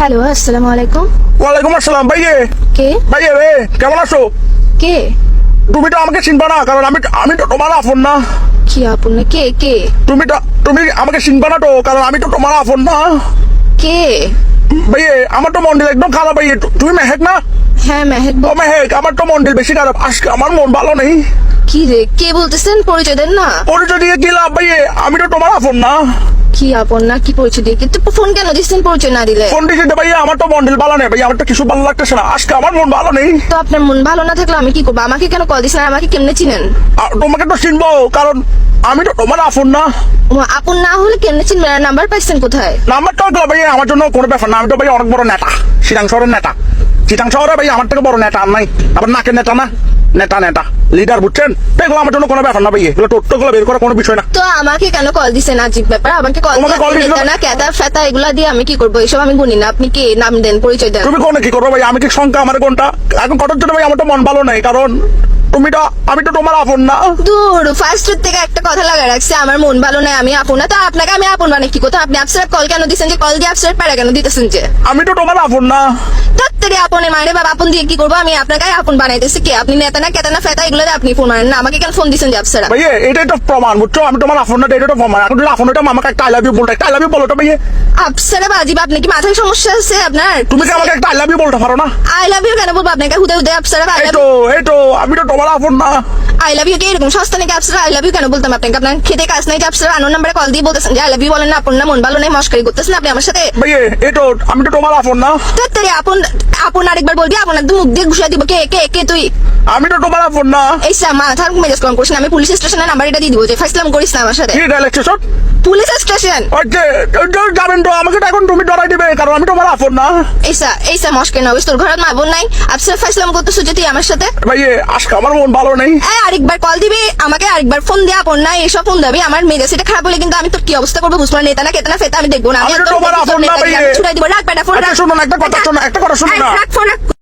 Hello, আসসালামু আলাইকুম। ওয়ালাইকুম আসসালাম। ভাইয়ে কে? ভাইয়ে রে, কেমন আছো? কে? তুমি তো আমাকে চিনবা না, কারণ আমি তো তোমার আপন না। কি আপন না? কে কে? তুমি আমাকে চিনবা না তো, কারণ আমি তো তোমার আপন না। কে? ভাইয়ে আমার তো মন্দির একদম খারাপ। ভাইয়ে তুমি মেহেক না? হ্যাঁ, মেহেক ও মেহেক, আমার তো মন্দির বেশি খারাপ। আজকে আমার মন ভালো নেই। কি রে, কে বলতেছেন? পরিচয় দেন না। পরিচয় দিয়ে কি লাভ ভাইয়ে? আমি তো তোমার আপন না। কি আপন না? কি পরিচয় দিয়ে? কিন্তু ফোন কেন দিচ্ছেন পরিচয় না দিলে? ফোন দিয়েছে ভাইয়া, আমার তো মন্দির ভালো নেই ভাইয়া, আমার তো কিছু ভালো লাগতেছে না। আজকে আমার মন ভালো নেই। তো আপনার মন ভালো না থাকলে আমি কি করবো? আমাকে কেন কল দিচ্ছেন? আর আমাকে কেমনে চিনেন? আর তোমাকে তো চিনবো, কারণ আমি তো তোমার আপন না। আপন না হলে কেমনে চিনবেন? আর নাম্বার পাইছেন কোথায়? নাম্বারটা ভাইয়া আমার জন্য কোনো ব্যাপার না। আমি তো ভাইয়া অনেক বড় নেতা, চিটাং শহরের নেতা। চিটাং শহরে ভাই আমার থেকে বড় নেতা আর নাই। আবার নাকের নেতা না, নেতা লিডার, বুঝছেন? এগুলো আমার জন্য কোনো ব্যাপার না ভাইয়া, এগুলো টোট্টগুলো বের করা কোনো বিষয় না। তো আমাকে কেন কল দিচ্ছেন? আজীব ব্যাপার। আমাকে কল তোমাকে call দিছিল? না, কেতা ফেতা এগুলা দিয়ে আমি কি করবো? এসব আমি গুনি না। আপনি কি নাম দেন, পরিচয় দেন। তুমি কোনে কি করবো ভাই? আমি কি সংখ্যা আমার কোনটা এখন কটার জন্য ভাই? আমার তো মন ভালো নাই, কারণ আমি তো তোমার আপন না। দূর, ফার্স্টের থেকে একটা কথা লাগা রাখছে, আমার মন ভালো নাই, আমি আপন না। তো আপনাকে আমি আপন মানে কি কথা? আপনি আপসার কল কেন দিচ্ছেন? যে কল দিয়ে আপসার প্যারা কেন দিতেছেন? যে আমি তো তোমার আপন না। তাড়াতাড়ি আপনের মানে বাবা, আপন দিয়ে কি করবো? আমি আপনাকে আপন বানাইতেছি কে? আপনি নেতা না, কেতা না, ফেতা এগুলো দিয়ে আপনি ফোন মারেন না। আমাকে কেন ফোন দিচ্ছেন যে আপসারা? ভাইয়া এটাই তো প্রমাণ, বুঝছো? আমি তোমার আপন না, এটাই তো প্রমাণ। এখন যদি আপন হইতাম আমাকে একটা আই লাভ ইউ বলতে, একটা আই লাভ ইউ বলো তো ভাইয়া। আপসারা বাজিবা, আপনি কি মাথায় সমস্যা আছে আপনার? তুমি কি আমাকে একটা আই লাভ ইউ বলতে পারো না? আই লাভ ইউ কেন বলবো আপনাকে? হুদে হুদে আপসারা এই তো আমি তো তোমার আপন না। আই লাভ ইউ কি এরকম সস্তা নাকি? আপসারা আই লাভ ইউ কেন বলতাম আপনাকে? আপনার খেতে কাজ নাই যে আপসারা আনোর নাম্বারে কল দিয়ে বলতেছেন যে আই লাভ ইউ বলেন না? আপন না, মন ভালো নাই, মস্কারি করতেছেন আপনি আমার সাথে। ভাইয়া আমি তো তোমার আপন না। তাড়াতাড়ি আপন আপন আরেকবার বলবি, আপন একদম মুখ দিয়ে ঘুষা দিব। কে কে কে তুই? আমি তো তোমার আপন না। এই মাথার মেজাজ কম করিস না। আমি পুলিশ স্টেশনের নাম্বার এটা দিয়ে দিব, যে ফাইসলাম করিস না আমার সাথে। কি ডাইলেকশন? পুলিশ স্টেশন যাবেন তো আমাকে তো এখন তুমি ডরাই দিবে, কারণ আমি তোমার আপন না। এইসা মস্কে না, তোর ঘরে মা বোন নাই? আপসার ফাইসলাম করতেছ যে তুই আমার সাথে। ভাইয়া আজকে আমার মন ভালো নেই। আরেকবার কল দিবি আমাকে, আরেকবার ফোন দিয়ে আপন না এসব ফোন দিবি। আমার মেজাজ এটা খারাপ হলে কিন্তু আমি তোর কি অবস্থা করবো বুঝবো না। নেতা না, কেতা না, ফেতা আমি দেখবো না। আমি আমি তো একদম তোমার আপন না ভাইয়া। ছুটাই দিব। রাখ বেটা ফোন, শোনো না, একটা কথা শোনো না। রাখ ফোন, রাখ।